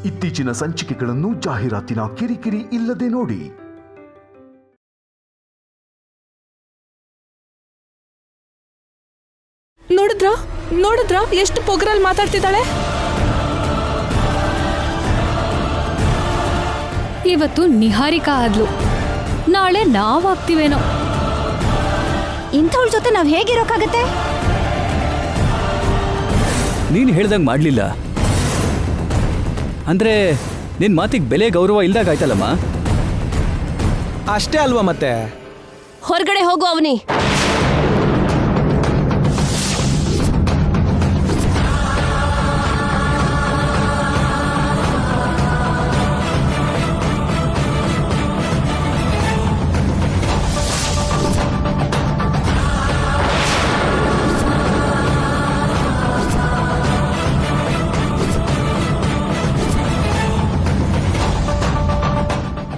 ಇತ್ತೀಚಿನ ಸಂಚಿಕೆಗಳನ್ನು ಜಾಹೀರಾತಿನ ಕಿರಿಕಿರಿ ಇಲ್ಲದೆ ನೋಡಿ. ನೋಡಿದ್ರಾ ಎಷ್ಟು ಪೊಗರಲ್ಲಿ ಮಾತಾಡ್ತಿದ್ದಾಳೆ. ಇವತ್ತು ನಿಹಾರಿಕಾ ಆದ್ಲು, ನಾಳೆ ನಾವಾಗ್ತೀವೇನೋ. ಇಂಥವಳ ಜೊತೆ ನಾವ್ ಹೇಗಿರೋಕ್ಕಾಗತ್ತೆ? ನೀನ್ ಹೇಳ್ದಂಗ್ ಮಾಡ್ಲಿಲ್ಲ ಅಂದ್ರೆ ನಿನ್ ಮಾತಿಗೆ ಬೆಲೆ ಗೌರವ ಇಲ್ದಾಗಾಯ್ತಲ್ಲಮ್ಮ. ಅಷ್ಟೇ ಅಲ್ವಾ ಮತ್ತೆ. ಹೊರಗಡೆ ಹೋಗು ಅವನಿ.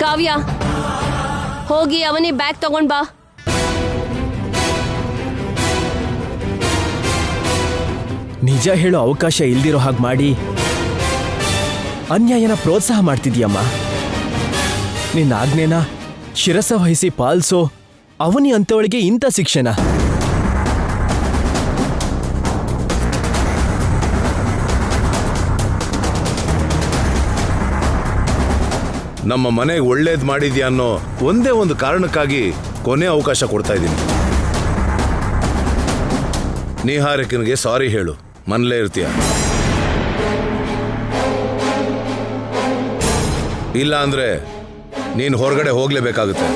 ಕಾವ್ಯ, ಹೋಗಿ ಅವನಿ ಬ್ಯಾಗ್ ತಗೊಂಡ್ ಬಾ. ನಿಜ ಹೇಳೋ ಅವಕಾಶ ಇಲ್ದಿರೋ ಹಾಗೆ ಮಾಡಿ ಅನ್ಯಾಯನ ಪ್ರೋತ್ಸಾಹ ಮಾಡ್ತಿದ್ಯಮ್ಮ. ನಿನ್ನ ಆಜ್ಞೆನ ಶಿರಸ ವಹಿಸಿ ಪಾಲಿಸೋ ಅವನಿ ಅಂತವಳಿಗೆ ಇಂಥ ಶಿಕ್ಷಣ. ನಮ್ಮ ಮನೆಗೆ ಒಳ್ಳೇದು ಮಾಡಿದ್ಯಾ ಅನ್ನೋ ಒಂದೇ ಒಂದು ಕಾರಣಕ್ಕಾಗಿ ಕೊನೆ ಅವಕಾಶ ಕೊಡ್ತಾ ಇದ್ದೀನಿ. ನಿಹಾರಿಕನಿಗೆ ಸಾರಿ ಹೇಳು, ಮನೇಲೇ ಇರ್ತೀಯ. ಇಲ್ಲ ಅಂದ್ರೆ ನೀನು ಹೊರಗಡೆ ಹೋಗ್ಲೇಬೇಕಾಗುತ್ತೆ.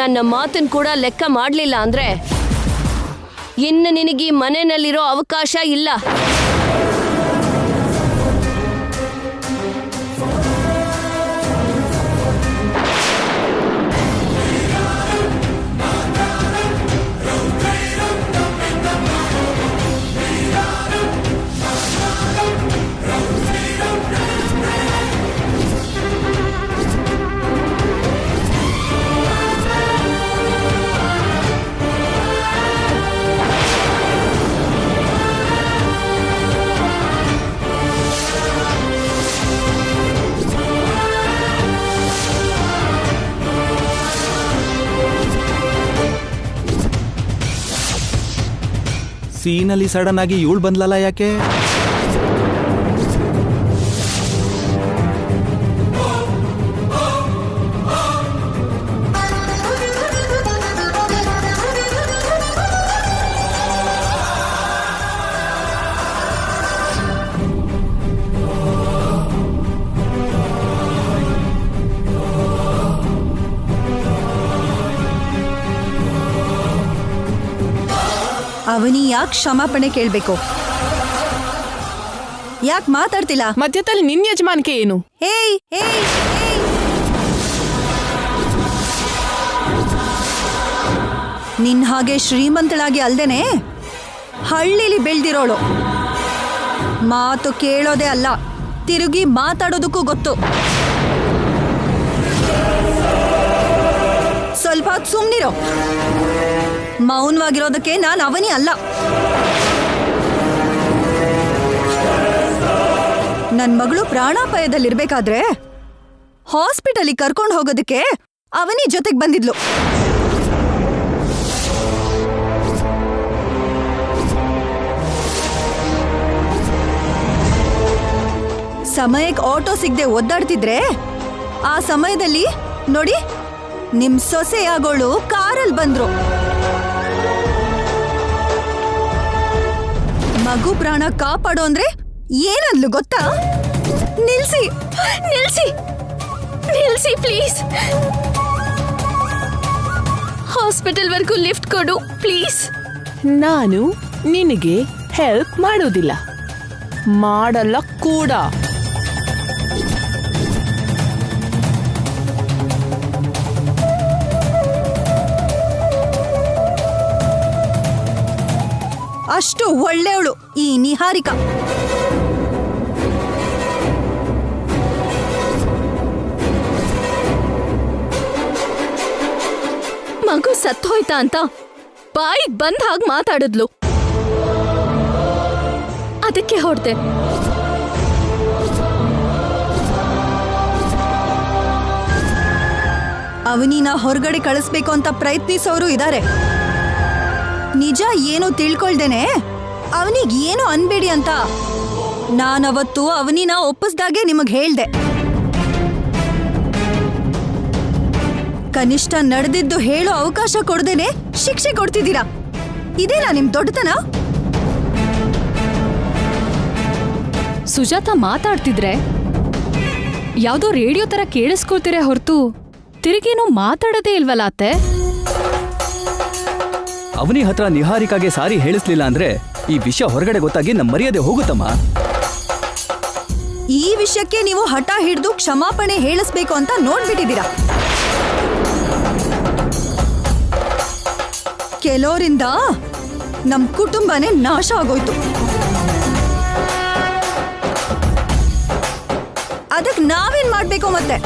ನನ್ನ ಮಾತನ್ ಕೂಡ ಲೆಕ್ಕ ಮಾಡ್ಲಿಲ್ಲ ಅಂದ್ರೆ ಇನ್ನು ನಿನಗೆ ಮನೆಯಲ್ಲಿರೋ ಅವಕಾಶ ಇಲ್ಲ. ಸೀನಲ್ಲಿ ಸಡನ್ ಆಗಿ ಇವಳು ಬಂದ್ಲಲ್ಲ, ಯಾಕೆ? ಅವನಿ ಯಾಕೆ ಕ್ಷಮಾಪಣೆ ಕೇಳ್ಬೇಕು? ಯಾಕೆ ಮಾತಾಡ್ತಿಲ್ಲ? ಮಧ್ಯದಲ್ಲಿ ನಿನ್ ಯಜಮಾನಿಕೆ ಏನು? ಹೇಯ್ ಹೇಯ್ ಹೇಯ್, ನಿನ್ ಹಾಗೆ ಶ್ರೀಮಂತಳಾಗಿ ಅಲ್ದೇನೆ ಹಳ್ಳಿಲಿ ಬೆಳ್ದಿರೋಳು. ಮಾತು ಕೇಳೋದೇ ಅಲ್ಲ, ತಿರುಗಿ ಮಾತಾಡೋದಕ್ಕೂ ಗೊತ್ತು. ಸ್ವಲ್ಪ ಹೊತ್ತು ಸುಮ್ನಿರೋ. ಮೌನವಾಗಿರೋದಕ್ಕೆ ನಾನು ಅವನಿ ಅಲ್ಲ. ನನ್ ಮಗಳು ಪ್ರಾಣಾಪಾಯದಲ್ಲಿರ್ಬೇಕಾದ್ರೆ ಹಾಸ್ಪಿಟಲಿಗೆ ಕರ್ಕೊಂಡು ಹೋಗೋದಕ್ಕೆ ಅವನಿ ಜೊತೆಗೆ ಬಂದಿದ್ಲು. ಸಮಯಕ್ಕೆ ಆಟೋ ಸಿಗದೆ ಒದ್ದಾಡ್ತಿದ್ರೆ ಆ ಸಮಯದಲ್ಲಿ ನೋಡಿ ನಿಮ್ ಸೊಸೆಯಾಗೋಳು ಕಾರಲ್ಲಿ ಬಂದ್ರು. ಮಗು ಪ್ರಾಣ ಕಾಪಾಡೋ ಅಂದ್ರೆ ಏನಂದ್ಲು ಗೊತ್ತಾ? ನಿಲ್ಸಿ ನಿಲ್ಸಿ ನಿಲ್ಸಿ ಪ್ಲೀಸ್. ಹಾಸ್ಪಿಟಲ್ ವರ್ಗೂ ಲಿಫ್ಟ್ ಕೊಡು ಪ್ಲೀಸ್. ನಾನು ನಿನಗೆ ಹೆಲ್ಪ್ ಮಾಡೋದಿಲ್ಲ, ಮಾಡಲ್ಲ ಕೂಡ. ಅಷ್ಟು ಒಳ್ಳೆಯವಳು ಈ ನಿಹಾರಿಕಾ. ಮಗು ಸತ್ತೋಯ್ತಾ ಅಂತ ಬಾಯಿಗೆ ಬಂದ ಹಾಗೆ ಮಾತಾಡಿದ್ಲು. ಅದಕ್ಕೆ ಹೊಡ್ದೆ. ಅವನಿನ ಹೊರಗಡೆ ಕಳಿಸ್ಬೇಕು ಅಂತ ಪ್ರಯತ್ನಿಸೋರು ಇದ್ದಾರೆ. ನಿಜ ಏನು ತಿಳ್ಕೊಳ್ದೇನೆ ಅವನಿಗೆ ಏನು ಅನ್ಬೇಡಿ ಅಂತ ನಾನವತ್ತು ಅವನಿನ ಒಪ್ಪಿಸ್ದಾಗೆ ನಿಮಗ್ ಹೇಳ್ದೆ. ಕನಿಷ್ಠ ನಡೆದಿದ್ದು ಹೇಳೋ ಅವಕಾಶ ಕೊಡದೇನೆ ಶಿಕ್ಷೆ ಕೊಡ್ತಿದ್ದೀರಾ. ಇದೇನಾ ನಿಮ್ ದೊಡ್ಡತನ? ಸುಜಾತ ಮಾತಾಡ್ತಿದ್ರೆ ಯಾವ್ದೋ ರೇಡಿಯೋ ತರ ಕೇಳಿಸ್ಕೊಳ್ತೀರ ಹೊರತು ತಿರುಗೇನು ಮಾತಾಡೋದೇ ಇಲ್ವಲ್ಲ ಅತ್ತೆ. ಅವನಿ ಹತ್ರ ನಿಹಾರಿಕಾಗೆ ಸಾರಿ ಹೇಳಿಸ್ಲಿಲ್ಲ ಅಂದ್ರೆ ಈ ವಿಷಯ ಹೊರಗಡೆ ಗೊತ್ತಾಗಿ ನಮ್ಮ ಮರ್ಯಾದೆ ಹೋಗುತ್ತಮ್ಮ. ಈ ವಿಷಯಕ್ಕೆ ನೀವು ಹಠ ಹಿಡಿದು ಕ್ಷಮಾಪಣೆ ಹೇಳಿಸ್ಬೇಕು ಅಂತ ನೋಡ್ಬಿಟ್ಟಿದ್ದೀರಾ. ಕೆಲವರಿಂದ ನಮ್ ಕುಟುಂಬನೇ ನಾಶ ಆಗೋಯ್ತು. ಅದಕ್ಕೆ ನಾವೇನ್ ಮಾಡ್ಬೇಕು ಮತ್ತೆ?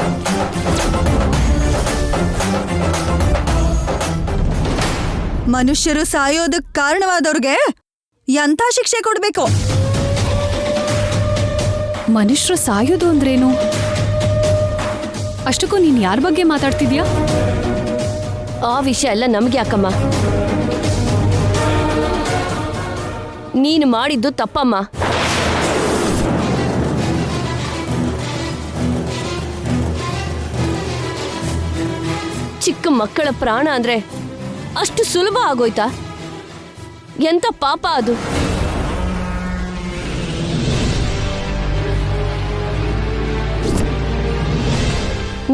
ಮನುಷ್ಯರು ಸಾಯೋದಕ್ ಕಾರಣವಾದವ್ರಿಗೆ ಎಂಥ ಶಿಕ್ಷೆ ಕೊಡ್ಬೇಕು? ಮನುಷ್ಯರು ಸಾಯೋದು ಅಂದ್ರೇನು? ಅಷ್ಟಕ್ಕೂ ನೀನ್ ಯಾರ ಬಗ್ಗೆ ಮಾತಾಡ್ತಿದ್ಯಾ? ಆ ವಿಷಯ ಎಲ್ಲ ನಮ್ಗೆ ಯಾಕಮ್ಮ? ನೀನು ಮಾಡಿದ್ದು ತಪ್ಪಮ್ಮ. ಚಿಕ್ಕ ಮಕ್ಕಳ ಪ್ರಾಣ ಅಂದ್ರೆ ಅಷ್ಟು ಸುಲಭ ಆಗೋಯ್ತಾ? ಎಂತ ಪಾಪ ಅದು.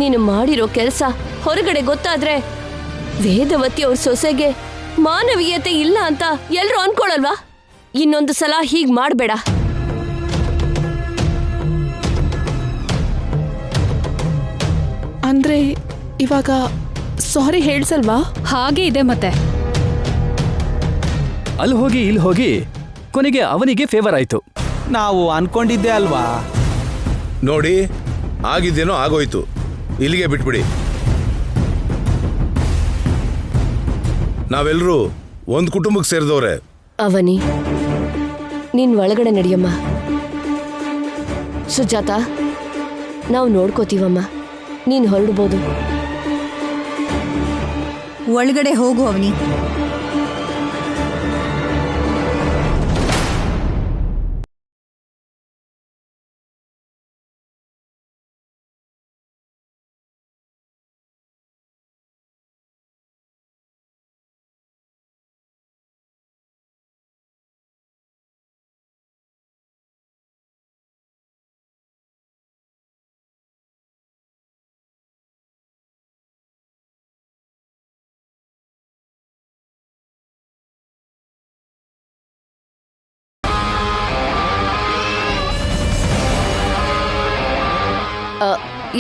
ನೀನು ಮಾಡಿರೋ ಕೆಲಸ ಹೊರಗಡೆ ಗೊತ್ತಾದ್ರೆ ವೇದವತಿ ಅವ್ರ ಸೊಸೆಗೆ ಮಾನವೀಯತೆ ಇಲ್ಲ ಅಂತ ಎಲ್ರು ಅನ್ಕೊಳಲ್ವಾ? ಇನ್ನೊಂದು ಸಲ ಹೀಗ್ ಮಾಡ್ಬೇಡ. ಅಂದ್ರೆ ಇವಾಗ ಸಾರಿ ಹೇಳ್ಸಲ್ವಾ? ಹಾಗೆ ಇದೆ ಮತ್ತೆ. ಅಲ್ಲಿ ಹೋಗಿ ಇಲ್ಲಿ ಹೋಗಿ ಕೊನೆಗೆ ಅವನಿಗೆ ಫೇವರ್ ಆಯ್ತು. ನಾವು ಅನ್ಕೊಂಡಿದ್ದೆ ಅಲ್ವಾ? ನೋಡಿ, ಆಗಿದ್ದೇನೋ ಆಗೋಯ್ತು, ಇಲ್ಲಿಗೆ ಬಿಟ್ಬಿಡಿ. ನಾವೆಲ್ಲರೂ ಒಂದು ಕುಟುಂಬಕ್ಕೆ ಸೇರಿದವ್ರೆ. ಅವನಿ, ನೀನ್ ಒಳಗಡೆ ನಡಿಯಮ್ಮ. ಸುಜಾತ, ನಾವು ನೋಡ್ಕೋತೀವಮ್ಮ, ನೀನ್ ಹೊರಡ್ಬೋದು. ಒಳಗಡೆ ಹೋಗು ಅವನಿ.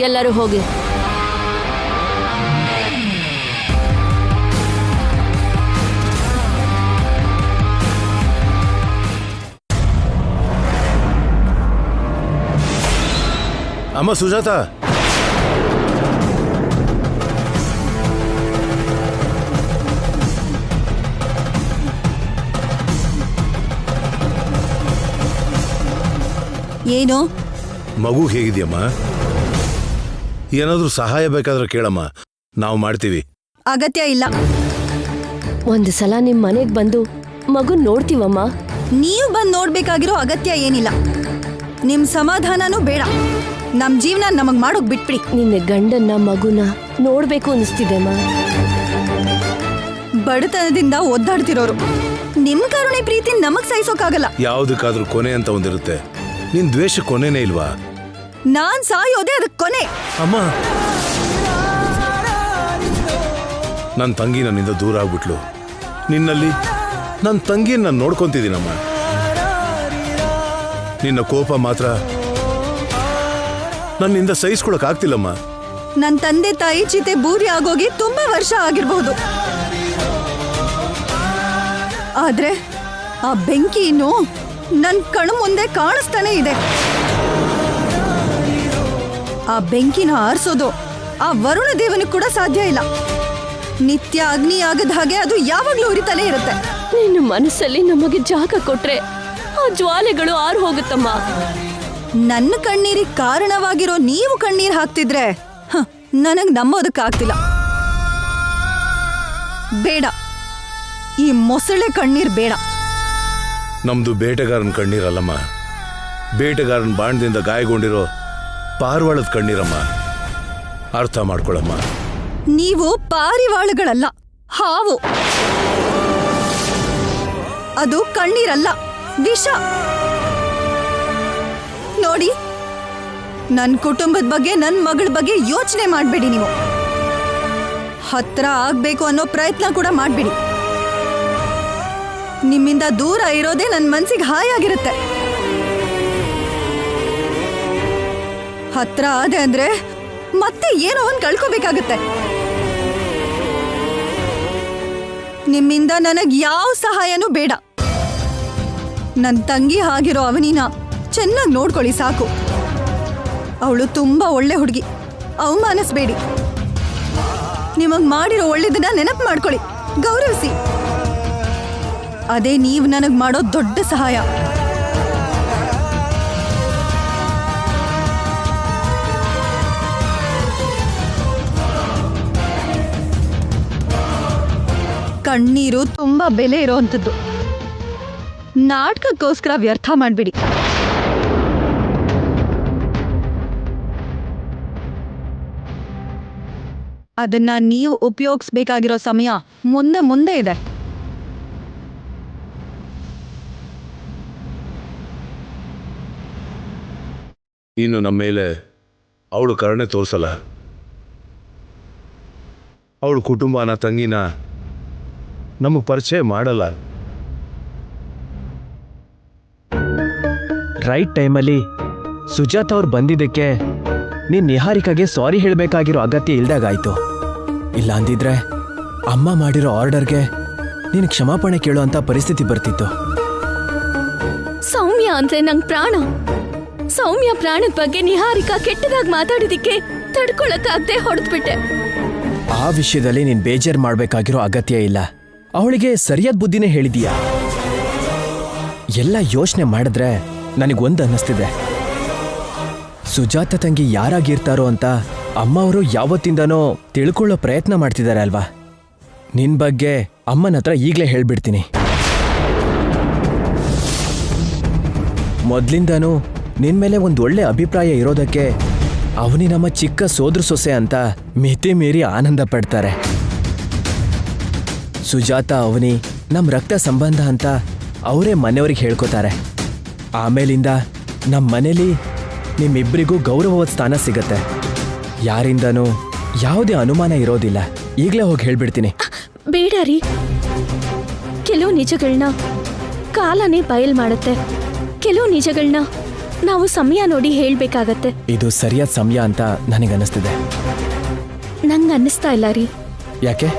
ಎಲ್ಲರೂ ಹೋಗಿ. ಅಮ್ಮ ಸುಜಾತ, ಏನು? ಮಗು ಹೇಗಿದೆಯಮ್ಮ? ಏನಾದ್ರೂ ಸಹಾಯ ಬೇಕಾದ್ರೆ ಕೇಳಮ್ಮ, ನಾವು ಮಾಡ್ತೀವಿ. ಅಗತ್ಯ ಇಲ್ಲ. ಒಂದು ಸಲ ನಿಮ್ ಮನೆಗ್ ಬಂದು ಮಗು ನೋಡ್ತೀವಮ್ಮ. ನೀವು ಬಂದು ನೋಡ್ಬೇಕಾಗಿರೋ ಅಗತ್ಯ ಏನಿಲ್ಲ. ನಿಮ್ ಸಮಾಧಾನನೂ ಬೇಡ. ನಮ್ ಜೀವನ ನಮಗ್ ಮಾಡೋಕ್ ಬಿಟ್ಬಿಡಿ. ನಿನ್ನ ಗಂಡನ್ನ ಮಗುನ ನೋಡ್ಬೇಕು ಅನಿಸ್ತಿದೆಮ್ಮ. ಬಡತನದಿಂದ ಒದ್ದಾಡ್ತಿರೋರು ನಿಮ್ ಕರುಣೆ ಪ್ರೀತಿ ನಮಗ್ ಸಹಿಸೋಕಾಗಲ್ಲ. ಯಾವುದಕ್ಕಾದ್ರೂ ಕೊನೆ ಅಂತ ಒಂದಿರುತ್ತೆ. ನಿನ್ ದ್ವೇಷ ಕೊನೆನೇ ಇಲ್ವಾ? ನಾನ್ ಸಾಯೋದೆ ಅದಕ್ಕೆ ಕೊನೆ. ಅಮ್ಮ, ನನ್ನ ತಂಗಿ ನನ್ನಿಂದ ದೂರ ಆಗ್ಬಿಟ್ಲು. ನಿನ್ನಲ್ಲಿ ನನ್ನ ತಂಗಿನ ನಾನು ನೋಡ್ಕೊಂತಿದ್ದೀನಮ್ಮ. ನಿನ್ನ ಕೋಪ ಮಾತ್ರ ನನ್ನಿಂದ ಸಹಿಸ್ಕೊಳಕ್ ಆಗ್ತಿಲ್ಲಮ್ಮ. ನನ್ ತಂದೆ ತಾಯಿ ಚಿತೆ ಬೂರಿ ಆಗೋಗಿ ತುಂಬಾ ವರ್ಷ ಆಗಿರ್ಬಹುದು. ಆದ್ರೆ ಆ ಬೆಂಕಿ ಇನ್ನು ನನ್ ಕಣ್ಣು ಮುಂದೆ ಕಾಣಿಸ್ತಾನೆ ಇದೆ. ಆ ಬೆಂಕಿನ ಆರಿಸೋದು ಆ ವರುಣ ದೇವನಿಗೆ ಕೂಡ ಸಾಧ್ಯ ಇಲ್ಲ. ನಿತ್ಯ ಅಗ್ನಿ ಆಗದ ಹಾಗೆ ಅದು ಯಾವಾಗ್ಲೂ ಉರಿತಾನೆ ಇರುತ್ತೆ. ನಿನ್ನ ಮನಸ್ಸಲ್ಲಿ ನಮಗೆ ಜಾಗ ಕೊಟ್ರೆ ಆ ಜ್ವಾಲೆಗಳು ಆರು ಹೋಗುತ್ತಮ್ಮ. ನನ್ನ ಕಣ್ಣೀರಿಗೆ ಕಾರಣವಾಗಿರೋ ನೀವು ಕಣ್ಣೀರ್ ಹಾಕ್ತಿದ್ರೆ ನನಗ್ ನಂಬೋದಕ್ಕಾಗ್ತಿಲ್ಲ. ಬೇಡ, ಈ ಮೊಸಳೆ ಕಣ್ಣೀರ್ ಬೇಡ. ನಮ್ದು ಬೇಟೆಗಾರನ ಕಣ್ಣೀರಲ್ಲಮ್ಮ, ಬೇಟೆಗಾರನ ಬಾಣದಿಂದ ಗಾಯಗೊಂಡಿರೋ ಪಾರಿವಾಳದ ಕಣ್ಣೀರಮ್ಮ. ಅರ್ಥ ಮಾಡ್ಕೊಳಮ್ಮ. ನೀವು ಪಾರಿವಾಳಗಳಲ್ಲ, ಹಾವು. ಅದು ಕಣ್ಣೀರಲ್ಲ, ವಿಷ. ನೋಡಿ, ನನ್ನ ಕುಟುಂಬದ ಬಗ್ಗೆ, ನನ್ನ ಮಗಳ ಬಗ್ಗೆ ಯೋಚನೆ ಮಾಡಬೇಡಿ. ನೀವು ಹತ್ರ ಆಗ್ಬೇಕು ಅನ್ನೋ ಪ್ರಯತ್ನ ಕೂಡ ಮಾಡಬೇಡಿ. ನಿಮ್ಮಿಂದ ದೂರ ಇರೋದೇ ನನ್ನ ಮನ್ಸಿಗೆ ಹಾಯಾಗಿರುತ್ತೆ. ಹತ್ರ ಆದೆ ಅಂದ್ರೆ ಮತ್ತೆ ಏನೋ ಒಂದು ಕಳ್ಕೋಬೇಕಾಗತ್ತೆ. ನಿಮ್ಮಿಂದ ನನಗ್ ಯಾವ ಸಹಾಯನೂ ಬೇಡ. ನನ್ನ ತಂಗಿ ಆಗಿರೋ ಅವನಿನ ಚೆನ್ನಾಗಿ ನೋಡ್ಕೊಳ್ಳಿ ಸಾಕು. ಅವಳು ತುಂಬಾ ಒಳ್ಳೆ ಹುಡುಗಿ, ಅವಮಾನಿಸ್ಬೇಡಿ. ನಿಮಗ್ ಮಾಡಿರೋ ಒಳ್ಳೇದನ್ನ ನೆನಪು ಮಾಡ್ಕೊಳ್ಳಿ, ಗೌರವಿಸಿ. ಅದೇ ನೀವು ನನಗ್ ಮಾಡೋ ದೊಡ್ಡ ಸಹಾಯ. ಕಣ್ಣೀರು ತುಂಬಾ ಬೆಲೆ ಇರೋವಂಥದ್ದು. ನಾಟಕಕ್ಕೋಸ್ಕರ ವ್ಯರ್ಥ ಮಾಡಬೇಡಿ. ಅದನ್ನ ನೀವು ಉಪಯೋಗಿಸ್ಬೇಕಾಗಿರೋ ಸಮಯ ಮುಂದೆ ಇದೆ. ಇನ್ನು ನಮ್ಮ ಮೇಲೆ ಅವಳು ಕರುಣೆ ತೋರಿಸಲ್ಲ. ಅವಳು ಕುಟುಂಬನ, ತಂಗಿನ ನಮಗೆ ಪರಿಚಯ ಮಾಡಲ್ಲ. ರೈಟ್ ಟೈಮಲ್ಲಿ ಸುಜಾತ ಅವ್ರು ಬಂದಿದ್ದಕ್ಕೆ ನೀನ್ ನಿಹಾರಿಕಾಗೆ ಸಾರಿ ಹೇಳಬೇಕಾಗಿರೋ ಅಗತ್ಯ ಇಲ್ದಾಗಾಯ್ತು. ಇಲ್ಲ ಅಂದಿದ್ರೆ ಅಮ್ಮ ಮಾಡಿರೋ ಆರ್ಡರ್ಗೆ ನೀನು ಕ್ಷಮಾಪಣೆ ಕೇಳುವಂತ ಪರಿಸ್ಥಿತಿ ಬರ್ತಿತ್ತು. ಸೌಮ್ಯ ಅಂದ್ರೆ ನಂಗ್ ಪ್ರಾಣ. ಸೌಮ್ಯ ಪ್ರಾಣದ ಬಗ್ಗೆ ನಿಹಾರಿಕಾ ಕೆಟ್ಟದಾಗಿ ಮಾತಾಡಿದಕ್ಕೆ ತಡ್ಕೊಳಕ್ಕಾಗದೆ ಹೊಡೆದ್ಬಿಟ್ಟೆ. ಆ ವಿಷಯದಲ್ಲಿ ನೀನ್ ಬೇಜಾರ್ ಮಾಡ್ಬೇಕಾಗಿರೋ ಅಗತ್ಯ ಇಲ್ಲ. ಅವಳಿಗೆ ಸರಿಯಾದ ಬುದ್ಧಿನೇ ಹೇಳಿದೀಯ. ಎಲ್ಲ ಯೋಚನೆ ಮಾಡಿದ್ರೆ ನನಗೊಂದು ಅನ್ನಿಸ್ತಿದೆ, ಸುಜಾತ ತಂಗಿ ಯಾರಾಗಿರ್ತಾರೋ ಅಂತ ಅಮ್ಮ ಅವರು ಯಾವತ್ತಿಂದನೋ ತಿಳ್ಕೊಳ್ಳೋ ಪ್ರಯತ್ನ ಮಾಡ್ತಿದ್ದಾರೆ ಅಲ್ವಾ. ನಿನ್ ಬಗ್ಗೆ ಅಮ್ಮನ ಹತ್ರ ಈಗಲೇ ಹೇಳ್ಬಿಡ್ತೀನಿ. ಮೊದ್ಲಿಂದನೂ ನಿನ್ ಮೇಲೆ ಒಂದು ಒಳ್ಳೆ ಅಭಿಪ್ರಾಯ ಇರೋದಕ್ಕೆ ಅವನಿ ನಮ್ಮ ಚಿಕ್ಕ ಸೋದ್ರ ಸೊಸೆ ಅಂತ ಮಿತಿ ಮೀರಿ ಆನಂದ ಪಡ್ತಾರೆ. ಸುಜಾತ ಅವನಿ ನಮ್ಮ ರಕ್ತ ಸಂಬಂಧ ಅಂತ ಅವರೇ ಮನೆಯವ್ರಿಗೆ ಹೇಳ್ಕೊತಾರೆ. ಆಮೇಲಿಂದ ನಮ್ಮ ಮನೇಲಿ ನಿಮ್ಮಿಬ್ಬರಿಗೂ ಗೌರವವಾದ ಸ್ಥಾನ ಸಿಗತ್ತೆ. ಯಾರಿಂದನೂ ಯಾವುದೇ ಅನುಮಾನ ಇರೋದಿಲ್ಲ. ಈಗಲೇ ಹೋಗಿ ಹೇಳ್ಬಿಡ್ತೀನಿ. ಬೇಡ ರೀ, ಕೆಲವು ನಿಜಗಳನ್ನ ಕಾಲನೇ ಬಯಲ್ ಮಾಡುತ್ತೆ. ಕೆಲವು ನಿಜಗಳನ್ನ ನಾವು ಸಮಯ ನೋಡಿ ಹೇಳ್ಬೇಕಾಗತ್ತೆ. ಇದು ಸರಿಯಾದ ಸಮಯ ಅಂತ ನನಗನ್ನಿಸ್ತಿದೆ. ನಂಗೆ ಅನ್ನಿಸ್ತಾ ಇಲ್ಲ ರೀ. ಯಾಕೆ?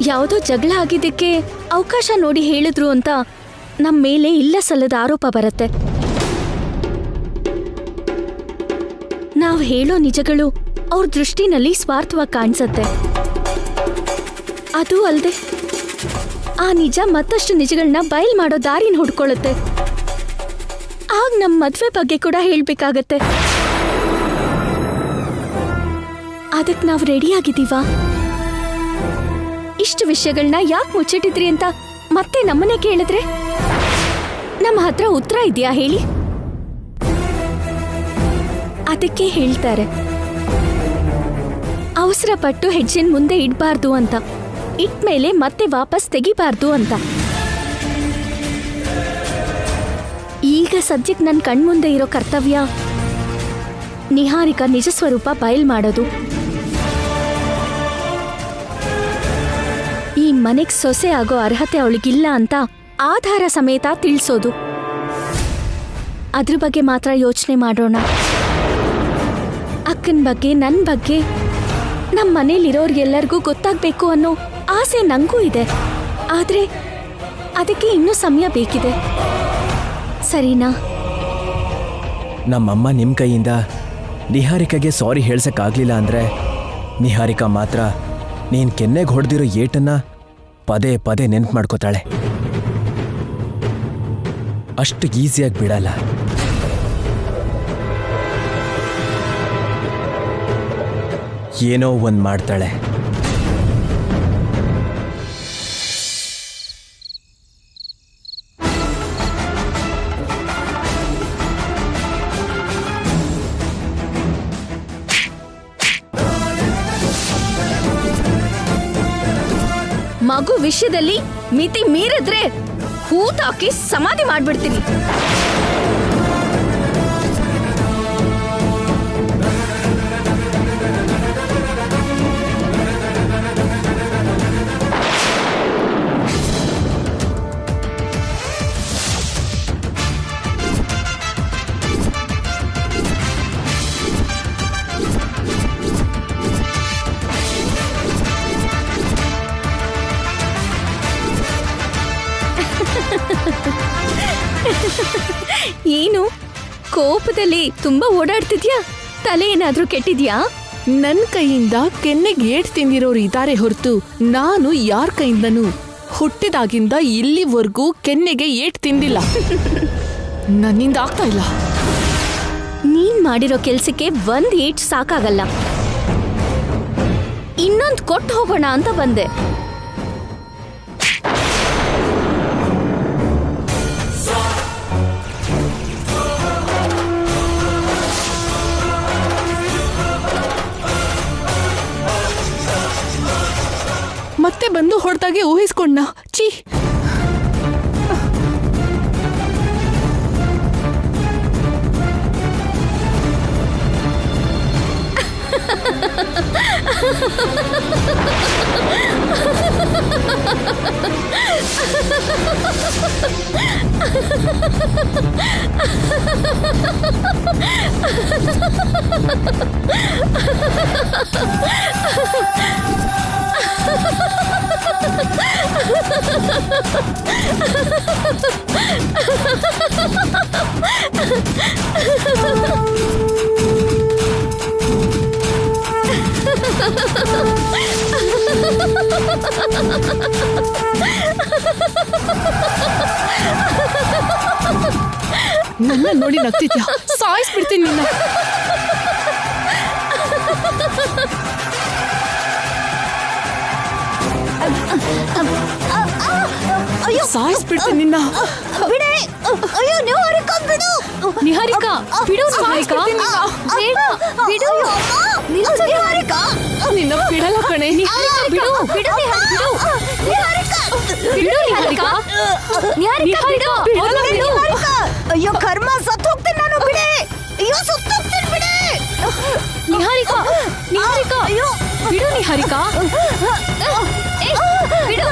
ಯಾವುದೋ ಜಗಳ ಆಗಿದ್ದಕ್ಕೆ ಅವಕಾಶ ನೋಡಿ ಹೇಳಿದ್ರು ಅಂತ ನಮ್ಮ ಮೇಲೆ ಇಲ್ಲ ಸಲ್ಲದ ಆರೋಪ ಬರುತ್ತೆ. ನಾವು ಹೇಳೋ ನಿಜಗಳು ಅವ್ರ ದೃಷ್ಟಿನಲ್ಲಿ ಸ್ವಾರ್ಥವಾಗಿ ಕಾಣಿಸತ್ತೆ. ಅದು ಅಲ್ಲದೆ ಆ ನಿಜ ಮತ್ತಷ್ಟು ನಿಜಗಳನ್ನ ಬಯಲ್ ಮಾಡೋ ದಾರಿನ ಹುಡ್ಕೊಳ್ಳುತ್ತೆ. ಆಗ ನಮ್ಮ ಮದ್ವೆ ಬಗ್ಗೆ ಕೂಡ ಹೇಳ್ಬೇಕಾಗತ್ತೆ. ಅದಕ್ಕೆ ನಾವು ರೆಡಿ ಆಗಿದ್ದೀವಾ? ಇಷ್ಟು ವಿಷಯಗಳನ್ನ ಯಾಕೆ ಮುಚ್ಚಿಟ್ಟಿದ್ರಿ ಅಂತ ಮತ್ತೆ ನಮ್ಮನೆ ಕೇಳಿದ್ರೆ ನಮ್ಮ ಹತ್ರ ಉತ್ತರ ಇದೆಯಾ ಹೇಳಿ? ಅದಕ್ಕೆ ಹೇಳ್ತಾರೆ, ಅವಸರ ಪಟ್ಟು ಹೆಜ್ಜೆನ್ ಮುಂದೆ ಇಡಬಾರ್ದು ಅಂತ, ಇಟ್ಮೇಲೆ ಮತ್ತೆ ವಾಪಸ್ ತೆಗಿಬಾರ್ದು ಅಂತ. ಈಗ ಸದ್ಯಕ್ಕೆ ನನ್ನ ಕಣ್ಮುಂದೆ ಇರೋ ಕರ್ತವ್ಯ ನಿಹಾರಿಕಾ ನಿಜ ಸ್ವರೂಪ ಬಯಲ್ ಮಾಡೋದು. ಈ ಮನೆಗ್ ಸೊಸೆ ಆಗೋ ಅರ್ಹತೆ ಅವಳಿಗಿಲ್ಲ ಅಂತ ಆಧಾರ ಸಮೇತ ತಿಳಿಸೋದು. ಅದ್ರ ಬಗ್ಗೆ ಮಾತ್ರ ಯೋಚನೆ ಮಾಡೋಣ. ಅಕ್ಕನ ಬಗ್ಗೆ, ನನ್ನ ಬಗ್ಗೆ, ನಮ್ಮ ಮನೇಲಿರೋರ್ಗೆಲ್ಲರಿಗೂ ಗೊತ್ತಾಗ್ಬೇಕು ಅನ್ನೋ ಆಸೆ ನಂಗೂ ಇದೆ. ಆದ್ರೆ ಅದಕ್ಕೆ ಇನ್ನೂ ಸಮಯ ಬೇಕಿದೆ. ಸರಿನಾ? ನಮ್ಮಮ್ಮ ನಿಮ್ಮ ಕೈಯಿಂದ ನಿಹಾರಿಕಾಗೆ ಸಾರಿ ಹೇಳ್ಸಕ್ಕಾಗ್ಲಿಲ್ಲ ಅಂದ್ರೆ ನಿಹಾರಿಕಾ ಮಾತ್ರ ನೀನ್ ಕೆನ್ನೆಗೆ ಹೊಡೆದಿರೋ ಏಟನ್ನ ಪದೇ ಪದೇ ನೆನ್ಪು ಮಾಡ್ಕೋತಾಳೆ. ಅಷ್ಟು ಈಸಿಯಾಗಿ ಬಿಡಲ್ಲ. ಏನೋ ಒಂದ್ ಮಾಡ್ತಾಳೆ. ಮಗು ವಿಷಯದಲ್ಲಿ ಮಿತಿ ಮೀರಿದ್ರೆ ಹೂತಾಕಿ ಸಮಾಧಿ ಮಾಡ್ಬಿಡ್ತೀನಿ. ಏನು ಕೋಪದಲ್ಲಿ ತುಂಬಾ ಓಡಾಡ್ತಿದ್ಯಾ? ತಲೆ ಏನಾದ್ರೂ ಕೆಟ್ಟಿದ್ಯಾ? ನನ್ ಕೈಯಿಂದ ಕೆನ್ನೆಗೆ ಏಟ್ ತಿಂದಿರೋರು ಇದ್ದಾರೆ ಹೊರತು ನಾನು ಯಾರ ಕೈಯಿಂದನೂ ಹುಟ್ಟಿದಾಗಿಂದ ಇಲ್ಲಿವರೆಗೂ ಕೆನ್ನೆಗೆ ಏಟ್ ತಿಂದಿಲ್ಲ. ನನ್ನಿಂದ ಆಗ್ತಾ ಇಲ್ಲ. ನೀನ್ ಮಾಡಿರೋ ಕೆಲ್ಸಕ್ಕೆ ಒಂದ್ ಏಟ್ ಸಾಕಾಗಲ್ಲ, ಇನ್ನೊಂದ್ ಕೊಟ್ಟು ಹೋಗೋಣ ಅಂತ ಬಂದೆ. ಮತ್ತೆ ಬಂದು ಹೊಡೆದಾಗೆ ಊಹಿಸ್ಕೊಂಡ. ಚೀ, ನನ್ನ ನೋಡಿ ನಗ್ತಿದ್ಯಾ? ಸಾಯಿಸ್ಬಿಡ್ತೀನಿ ನಿನ್ನ. ಸಾಯಿಸ್ಬಿಡ್ತೀನಿ ನಿನ್ನ. ನಿಹಾರಿಕಾ ಬಿಡು. ನಿನ್ನ ಬಿಡಲ್ಲ ಕಣೆ. ಬಿಡು. ಅಯ್ಯೋ ಕರ್ಮ, ಸತ್ತು ಹೋಗ್ತೀನಿ ನಾನು. ಬಿಡೆ. ಅಯ್ಯೋ ಸತ್ತು ಹೋಗ್ತೀನಿ, ಬಿಡೆ. ನಿಹಾರಿಕಾ ಅಯ್ಯೋ ಬಿಡು. ನಿಹಾರಿಕಾ ಬಿಡು.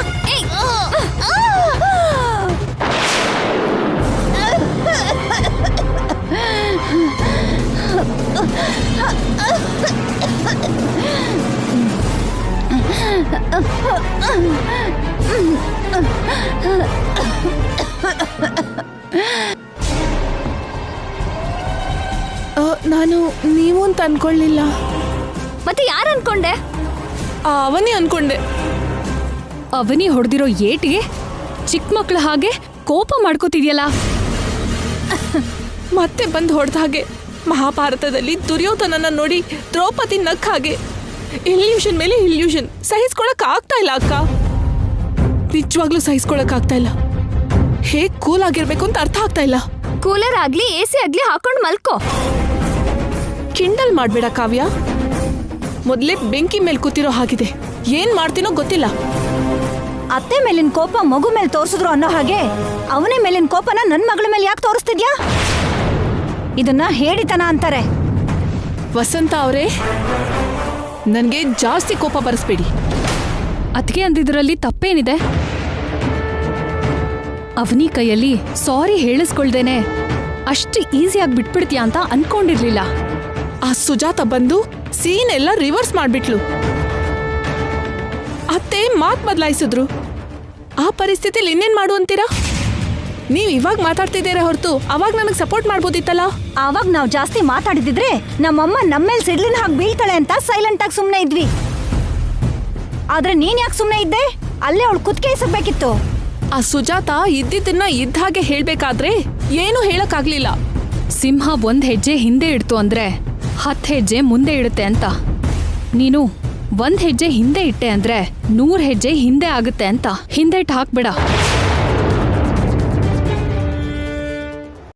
ನಾನು ನೀವು ಅಂತ ಅನ್ಕೊಳ್ಳಿಲ್ಲ. ಮತ್ತೆ ಯಾರು ಅನ್ಕೊಂಡೆ? ಅವನೇ ಅನ್ಕೊಂಡೆ. ಅವನಿ ಹೊಡೆದಿರೋ ಏಟಿಗೆ ಚಿಕ್ಕ ಮಕ್ಳ ಹಾಗೆ ಕೋಪ ಮಾಡ್ಕೋತಿದ್ಯಲ್ಲ. ಮತ್ತೆ ಬಂದು ಹೊಡೆದ ಹಾಗೆ. ಮಹಾಭಾರತದಲ್ಲಿ ದುರ್ಯೋಧನನ ನೋಡಿ ದ್ರೌಪದಿ ನಕ್ಕ ಹಾಗೆ. ಇಲ್ಯೂಷನ್ ಮೇಲೆ ಇಲ್ಯೂಷನ್. ಸಹಿಸ್ಕೊಳಕ್ ಆಗ್ತಾ ಇಲ್ಲ ಅಕ್ಕ. ನಿಜವಾಗ್ಲೂ ಸಹಿಸ್ಕೊಳಕ್ ಆಗ್ತಾ ಇಲ್ಲ. ಹೇಗ್ ಕೂಲ್ ಆಗಿರ್ಬೇಕು ಅಂತ ಅರ್ಥ ಆಗ್ತಾ ಇಲ್ಲ. ಕೂಲರ್ ಆಗ್ಲಿ ಎಸಿ ಆಗ್ಲಿ ಹಾಕೊಂಡು ಮಲ್ಕೋ. ಕಿಂಡಲ್ ಮಾಡ್ಬೇಡ ಕಾವ್ಯ. ಮೊದ್ಲೇ ಬೆಂಕಿ ಮೇಲೆ ಕೂತಿರೋ ಹಾಗಿದೆ. ಏನ್ ಮಾಡ್ತೀನೋ ಗೊತ್ತಿಲ್ಲ. ಅತ್ತೆ ಮೇಲಿನ ಕೋಪ ಮಗು ಮೇಲೆ ತೋರಿಸಿದ್ರು ಅನ್ನೋ ಹಾಗೆ ಅವನೇ ಮೇಲಿನ ಕೋಪನ ನನ್ ಮಗಳ ಮೇಲೆ ಯಾಕೆ ತೋರಿಸ್ತಿದ್ಯಾ? ಇದನ್ನ ಹೇಳಿತನ ಅಂತಾರೆ. ವಸಂತ ಅವರೇ, ನನ್ಗೆ ಜಾಸ್ತಿ ಕೋಪ ಬರಿಸ್ಬೇಡಿ. ಅದಕ್ಕೆ ಅಂದಿದ್ರಲ್ಲಿ ತಪ್ಪೇನಿದೆ? ಅವನಿ ಕೈಯಲ್ಲಿ ಸಾರಿ ಹೇಳಿಸ್ಕೊಳ್ದೇನೆ ಅಷ್ಟು ಈಸಿಯಾಗಿ ಬಿಟ್ಬಿಡ್ತೀಯ ಅಂತ ಅನ್ಕೊಂಡಿರ್ಲಿಲ್ಲ. ಆ ಸುಜಾತ ಬಂದು ಸೀನ್ ಎಲ್ಲ ರಿವರ್ಸ್ ಮಾಡ್ಬಿಟ್ಲು. ಅತ್ತೆ ಮಾತ್ ಬದಲಾಯಿಸಿದ್ರು. ಆ ಪರಿಸ್ಥಿತಿಲಿ ಇನ್ನೇನ್ ಮಾಡು ಅಂತೀರಾ? ನೀವ್ ಇವಾಗ ಮಾತಾಡ್ತಿದ್ದೀರಾ ಹೊರತು ಅವಾಗ ನನಗೆ ಸಪೋರ್ಟ್ ಮಾಡ್ಬೋದಿತ್ತಲ್ಲ. ಆವಾಗ ನಾವ್ ಜಾಸ್ತಿ ಮಾತಾಡಿದಿದ್ರೆ ನಮ್ಮಮ್ಮ ನಮ್ಮೇಲ್ ಸಿಡ್ಲಿನ ಹಾಗೆ ಬೀಳ್ತಾಳೆ ಅಂತ ಸೈಲೆಂಟ್ ಆಗಿ ಸುಮ್ನೆ ಇದ್ವಿ. ಆದ್ರೆ ನೀನ್ ಯಾಕೆ ಸುಮ್ನೆ ಇದ್ದೆ? ಅಲ್ಲೇ ಅವಳು ಕುತ್ತಿಗೆ ಇಸಬೇಕಿತ್ತು. ಆ ಸುಜಾತ ಇದ್ದಿದ್ದನ್ನ ಇದ್ದ ಹಾಗೆ ಹೇಳ್ಬೇಕಾದ್ರೆ ಏನು ಹೇಳಕ್ಕಾಗ್ಲಿಲ್ಲ. ಸಿಂಹ 1 ಹೆಜ್ಜೆ ಹಿಂದೆ ಇಡ್ತು ಅಂದ್ರೆ 10 ಹೆಜ್ಜೆ ಮುಂದೆ ಇಡುತ್ತೆ ಅಂತ. ನೀನು 1 ಹೆಜ್ಜೆ ಹಿಂದೆ ಇಟ್ಟೆ ಅಂದ್ರೆ 100 ಹೆಜ್ಜೆ ಹಿಂದೆ ಆಗುತ್ತೆ ಅಂತ ಹಿಂದೆ ಹಾಕ್ಬೇಡ.